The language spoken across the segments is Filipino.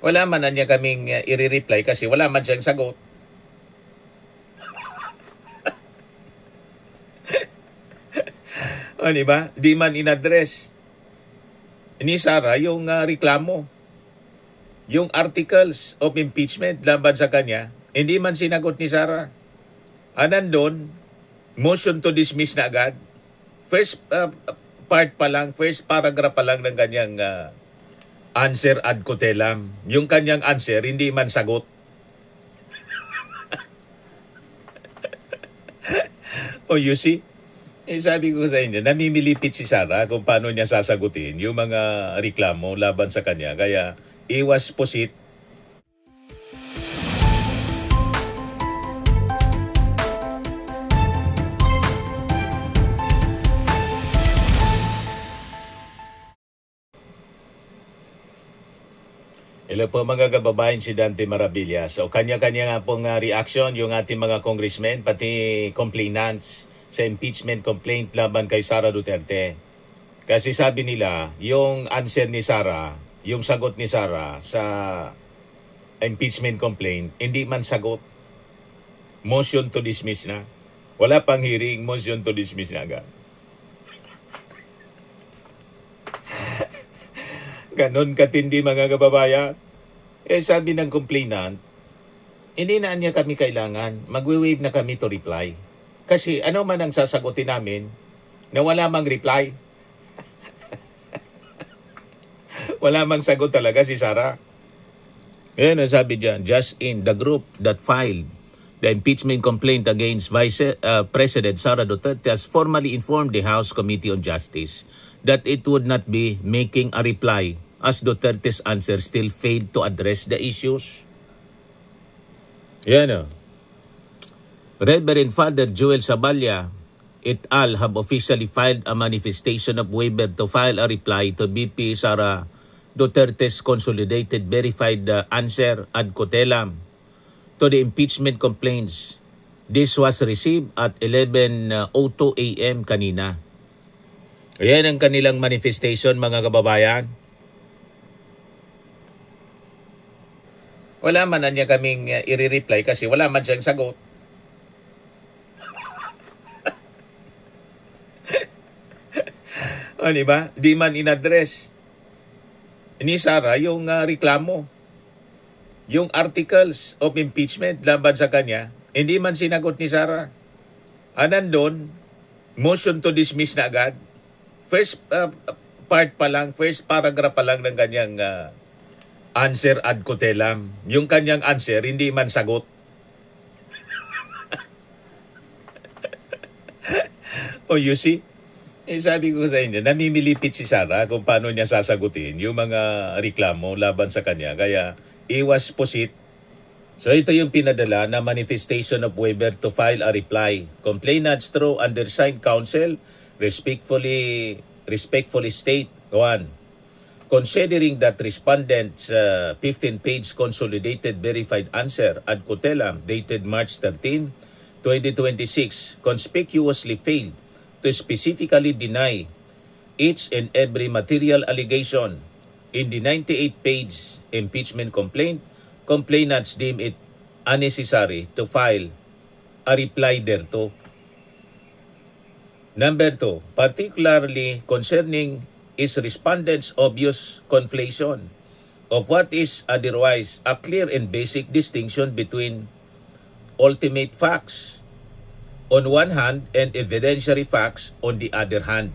Wala man na niya kaming i-reply kasi wala man siyang sagot. O, di ba? Di man in-address ni Sara yung reklamo. Yung articles of impeachment laban sa kanya, hindi man sinagot ni Sara. Nandun, motion to dismiss na agad. First part pa lang, first paragraph pa lang ng kanyang answer ad cotellam. Yung kanyang answer, hindi man sagot. Oh, you see? Sabi ko sa inyo, namimilipit si Sara kung paano niya sasagutin yung mga reklamo laban sa kanya. Kaya, iwas pusit. Hello po mga kababayan, si Dante Marabilla. So kanya-kanya nga pong reaction yung ating mga congressmen, pati complainants sa impeachment complaint laban kay Sara Duterte. Kasi sabi nila, yung answer ni Sara, yung sagot ni Sara sa impeachment complaint, hindi man sagot. Motion to dismiss na. Wala pang hearing, motion to dismiss na agad. Ganon katindi mga kababayan. Sabi ng complainant, hindi na niya kami kailangan. Magwe-wave na kami to reply. Kasi ano man ang sasagutin namin na wala mang reply. Wala mang sagot talaga si Sara. Yan ang sabi dyan, just in the group that filed the impeachment complaint against Vice President Sara Duterte has formally informed the House Committee on Justice that it would not be making a reply as Duterte's answer still failed to address the issues. Yan o. Reverend Father Joel Saballa et al. Have officially filed a manifestation of waiver to file a reply to VP Sara Duterte's consolidated verified answer ad cotellam to the impeachment complaints. This was received at 11:02 a.m. kanina. Ayan ang kanilang manifestation mga kababayan. Wala man na niya kaming i-reply kasi wala man siyang sagot. O, di ba? Di man in-address ni Sara yung reklamo. Yung articles of impeachment laban sa kanya, hindi man sinagot ni Sara. Nandun, motion to dismiss na agad. First part pa lang, first paragraph pa lang ng kanyang answer ad cotellam. Yung kanyang answer, hindi man sagot. Oh, you see? Sabi ko sa inyo, namimilipit si Sara kung paano niya sasagutin yung mga reklamo laban sa kanya. Kaya, iwas pusit. So ito yung pinadala na manifestation of waiver to file a reply. Complainants through undersigned counsel respectfully state, 1. Considering that respondent's 15-page consolidated verified answer ad cotellam dated March 13, 2026 conspicuously failed to specifically deny each and every material allegation in the 98-page impeachment complaint, complainants deem it unnecessary to file a reply thereto. Number 2, particularly concerning is respondents' obvious conflation of what is otherwise a clear and basic distinction between ultimate facts on one hand and evidentiary facts on the other hand.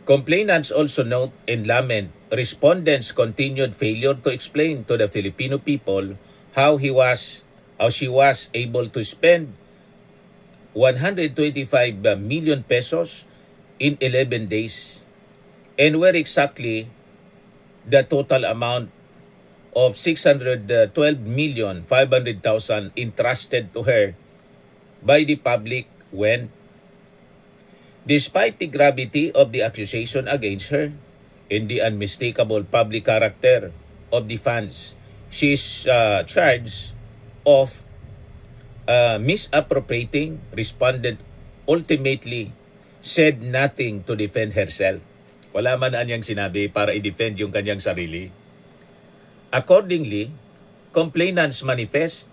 Complainants also note and lament respondents' continued failure to explain to the Filipino people how she was able to spend 125 million pesos in 11 days and where exactly the total amount of 612,500,000 entrusted to her by the public went. Despite the gravity of the accusation against her and the unmistakable public character of the funds, she is charged of misappropriating. Respondent ultimately said nothing to defend herself. Wala man anyang sinabi para i-defend yung kanyang sarili. Accordingly, complainants manifest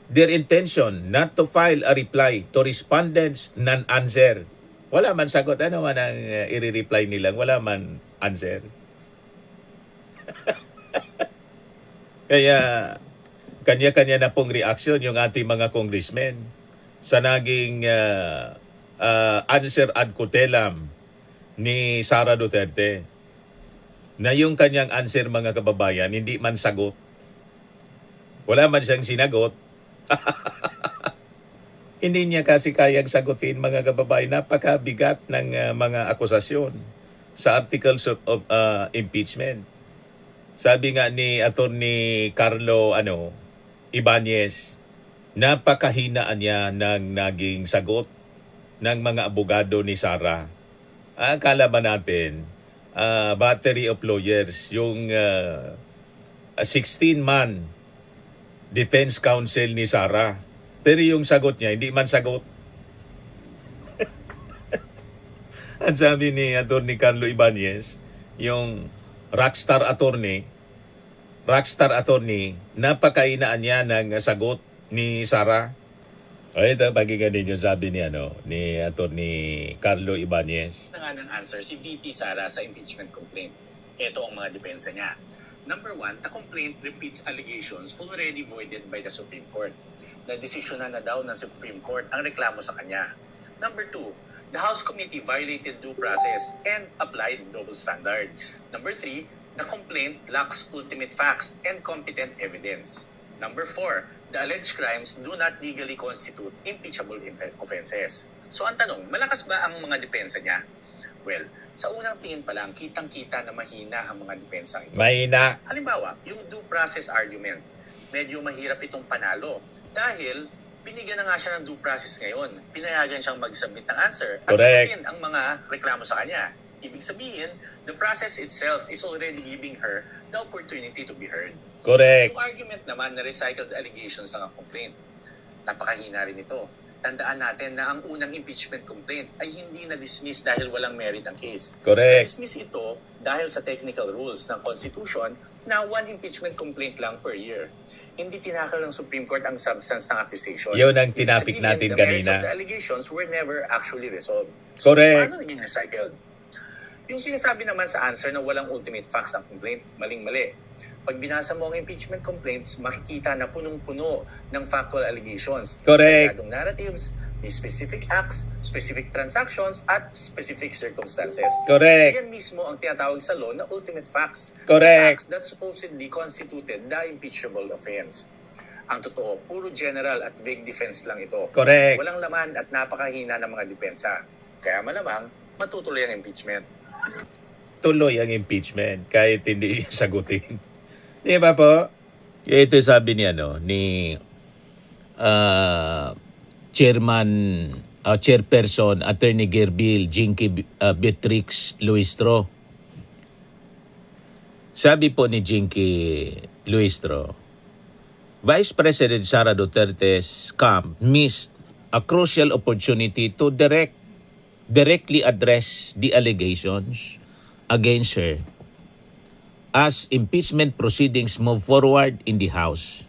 their intention not to file a reply to respondents' non-answer. Wala man sagot. Ano man ang i-reply nilang? Wala man answer. Kaya, kanya-kanya na pong reaksyon yung ating mga congressmen sa naging answer ad cutelam ni Sara Duterte. Na yung kanyang answer, mga kababayan, hindi man sagot. Wala man siyang sinagot. Hindi niya kasi kayang sagutin, mga kababayan. Napakabigat ng mga akusasyon sa articles of impeachment. Sabi nga ni Attorney Carlo Ibanez, napakahinaan niya ng naging sagot ng mga abogado ni Sara. Akala ba natin, battery of lawyers, yung 16-man defense counsel ni Sara. Pero yung sagot niya, hindi man sagot. Ang sabi ni Attorney Carlo Ibanez, yung rockstar attorney, napakainaan niya ng sagot ni Sara. Ito, pakinggan ninyo sabi ni Attorney Carlo Ibanez. Na nga ng answer si VP Sara sa impeachment complaint. Ito ang mga depensa niya. Number 1, the complaint repeats allegations already voided by the Supreme Court. Nadesisyonan na daw ng Supreme Court ang reklamo sa kanya. Number 2, the House Committee violated due process and applied double standards. Number 3, the complaint lacks ultimate facts and competent evidence. Number 4, the alleged crimes do not legally constitute impeachable offenses. So ang tanong, malakas ba ang mga depensa niya? Well, sa unang tingin pa lang, kitang-kita na mahina ang mga depensa ito. Mahina. Halimbawa, yung due process argument, medyo mahirap itong panalo dahil binigyan na nga siya ng due process ngayon. Pinayagan siyang mag-submit ng answer at sagutin ang mga reklamo sa kanya. Ibig sabihin, the process itself is already giving her the opportunity to be heard. Correct. Yung argument naman na recycled allegations ng complaint, napakahina rin ito. Tandaan natin na ang unang impeachment complaint ay hindi na-dismiss dahil walang merit ang case. Correct. Na-dismiss ito dahil sa technical rules ng Constitution na one impeachment complaint lang per year. Hindi tinakal ng Supreme Court ang substance ng accusation. Yun ang tinapik natin the merits kanina. of the allegations were never actually resolved. So, Correct. paano naging recycled? Yung sinasabi naman sa answer na walang ultimate facts ang complaint, maling-mali. Pag binasa mo ang impeachment complaints, makikita na punong-puno ng factual allegations. Correct. Detalladong narratives, may specific acts, specific transactions, at specific circumstances. Correct. Yan mismo ang tinatawag sa law na ultimate facts. Correct. Facts that supposedly constituted the impeachable offense. Ang totoo, puro general at vague defense lang ito. Correct. Walang laman at napakahina ng mga depensa. Kaya malamang, matutuloy ang impeachment. Tuloy ang impeachment kahit hindi sagutin. Di ba po? Ito sabi ni Chairperson Attorney Gerbil Jinky Beatrix Luistro. Sabi po ni Jinky Luistro, Vice President Sara Duterte's camp missed a crucial opportunity to directly address the allegations against her as impeachment proceedings move forward in the House.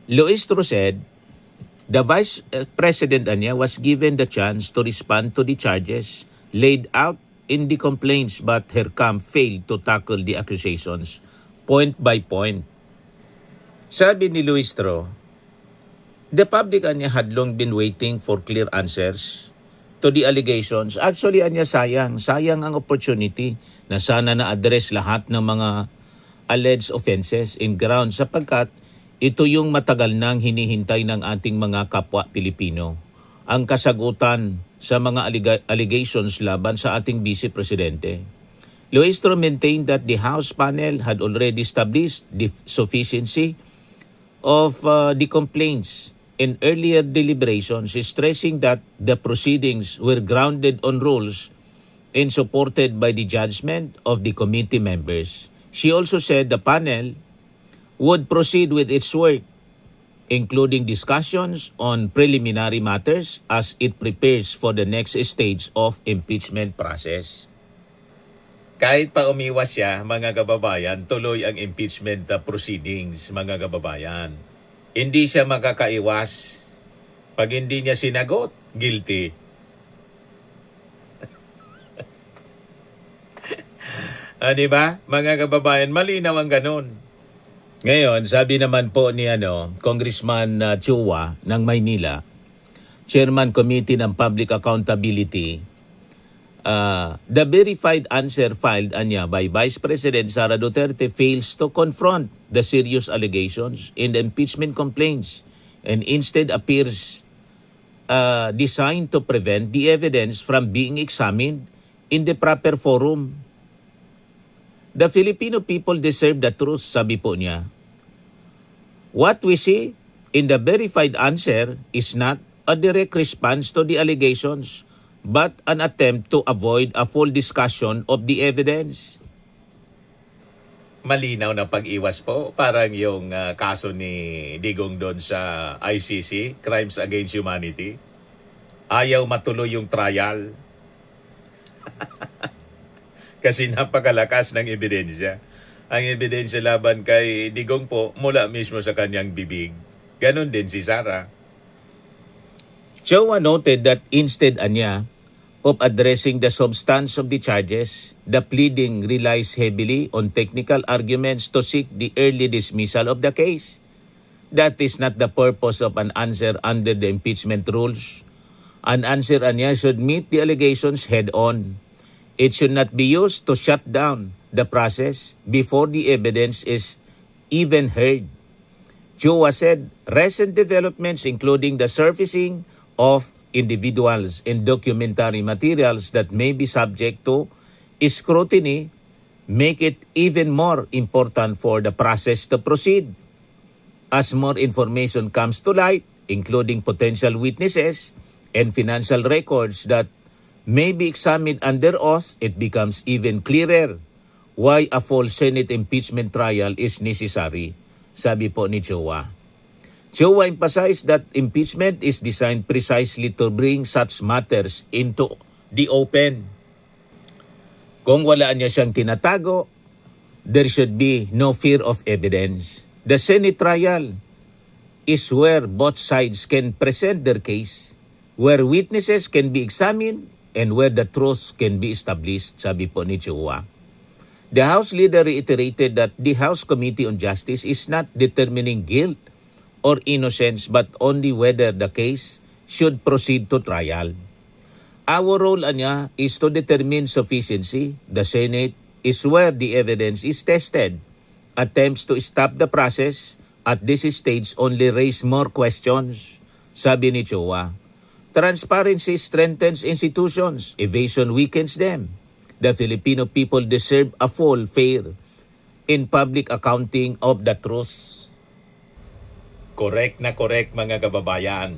Luistro said the Vice President was given the chance to respond to the charges laid out in the complaints, but her camp failed to tackle the accusations point by point. Sabi ni Luistro, the public had long been waiting for clear answers to the allegations. Actually, sayang ang opportunity na sana na-address lahat ng mga alleged offenses in ground sapagkat ito yung matagal nang hinihintay ng ating mga kapwa Pilipino. Ang kasagutan sa mga allegations laban sa ating Vice Presidente. Luistro maintained that the House panel had already established the sufficiency of the complaints in earlier deliberations, stressing that the proceedings were grounded on rules and supported by the judgment of the committee members. She also said the panel would proceed with its work, including discussions on preliminary matters as it prepares for the next stage of impeachment process. Kahit pa umiwas siya, mga kababayan, tuloy ang impeachment proceedings, mga kababayan. Hindi siya makakaiwas. Pag hindi niya sinagot, guilty. Di ba? Mga kababayan, malinaw ang ganun. Ngayon, sabi naman po ni Congressman Chua ng Maynila, Chairman Committee ng Public Accountability, the verified answer filed by Vice President Sara Duterte fails to confront the serious allegations in the impeachment complaints and instead appears designed to prevent the evidence from being examined in the proper forum. The Filipino people deserve the truth, sabi po niya. What we see in the verified answer is not a direct response to the allegations, but an attempt to avoid a full discussion of the evidence. Malinaw na pag-iwas po, parang yung kaso ni Digong doon sa ICC, Crimes Against Humanity. Ayaw matuloy yung trial. Kasi napakalakas ng ebidensya. Ang ebidensya laban kay Digong po mula mismo sa kanyang bibig. Ganon din si Sara. Chua noted that instead of addressing the substance of the charges, the pleading relies heavily on technical arguments to seek the early dismissal of the case. That is not the purpose of an answer under the impeachment rules. An answer should meet the allegations head-on. It should not be used to shut down the process before the evidence is even heard. Chua said recent developments, including the surfacing of individuals and documentary materials that may be subject to scrutiny, make it even more important for the process to proceed. As more information comes to light, including potential witnesses and financial records that may be examined under oath, it becomes even clearer why a full Senate impeachment trial is necessary, sabi po ni Chua. Chua emphasized that impeachment is designed precisely to bring such matters into the open. Kung wala niya siyang tinatago, there should be no fear of evidence. The Senate trial is where both sides can present their case, where witnesses can be examined, and where the truth can be established, sabi po ni Chua. The House leader reiterated that the House Committee on Justice is not determining guilt or innocence, but only whether the case should proceed to trial. Our role is to determine sufficiency. The Senate is where the evidence is tested. Attempts to stop the process at this stage only raise more questions, sabi ni Chua. Transparency strengthens institutions. Evasion weakens them. The Filipino people deserve a full, fair, and public accounting of the truth. Correct mga kababayan.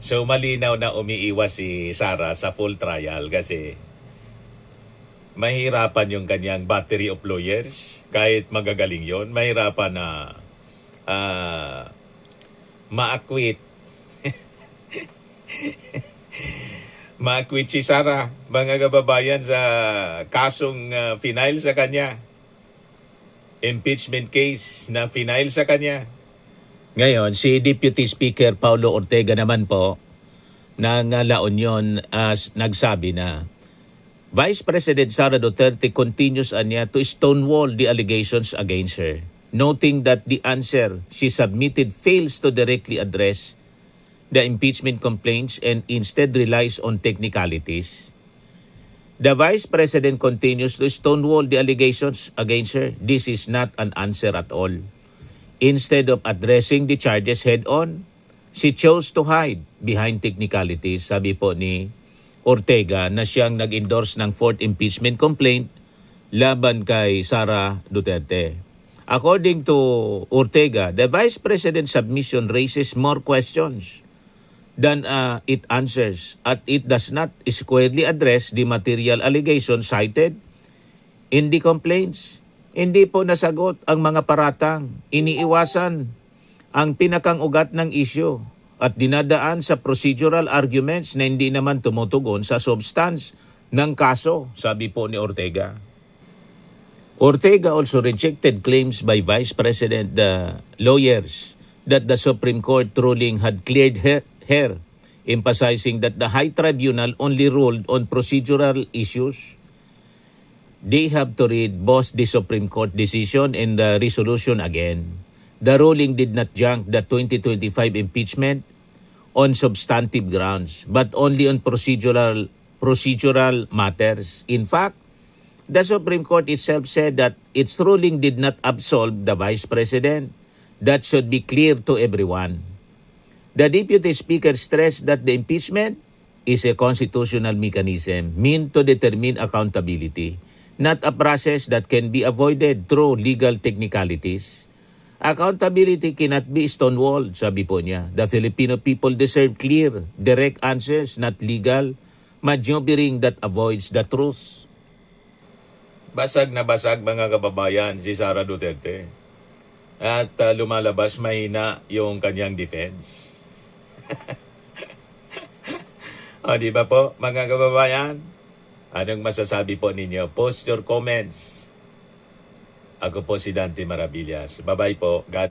So malinaw na umiiwas si Sara sa full trial kasi mahirapan yung kanyang battery of lawyers. Kahit magagaling yon, mahirapan na ma-acquit. Ma-acquit si Sara, mga kababayan, sa kasong final sa kanya. Impeachment case na final sa kanya. Ngayon, si Deputy Speaker Paulo Ortega naman po ng La Union nagsabi na Vice President Sara Duterte continues to stonewall the allegations against her, noting that the answer she submitted fails to directly address the impeachment complaints and instead relies on technicalities. The Vice President continues to stonewall the allegations against her. This is not an answer at all. Instead of addressing the charges head-on, she chose to hide behind technicalities, sabi po ni Ortega na siyang nag-endorse ng 4th impeachment complaint laban kay Sara Duterte. According to Ortega, the Vice President's submission raises more questions than it answers, at it does not squarely address the material allegations cited in the complaints. Hindi po nasagot ang mga paratang, iniiwasan ang pinakang ugat ng issue at dinadaan sa procedural arguments na hindi naman tumutugon sa substance ng kaso, sabi po ni Ortega. Ortega also rejected claims by Vice President lawyers that the Supreme Court ruling had cleared her, emphasizing that the High Tribunal only ruled on procedural issues. They have to read both the Supreme Court decision and the resolution again. The ruling did not junk the 2025 impeachment on substantive grounds, but only on procedural matters. In fact, the Supreme Court itself said that its ruling did not absolve the Vice President. That should be clear to everyone. The Deputy Speaker stressed that the impeachment is a constitutional mechanism meant to determine accountability, not a process that can be avoided through legal technicalities. Accountability cannot be stonewalled, sabi po niya. The Filipino people deserve clear, direct answers, not legal maneuvering that avoids the truth. Basag na basag mga kababayan si Sara Duterte. At lumalabas mahina yung kanyang defense. O di ba po mga kababayan? Anong masasabi po ninyo? Post your comments. Ako po si Dante Maravillas. Bye-bye po. God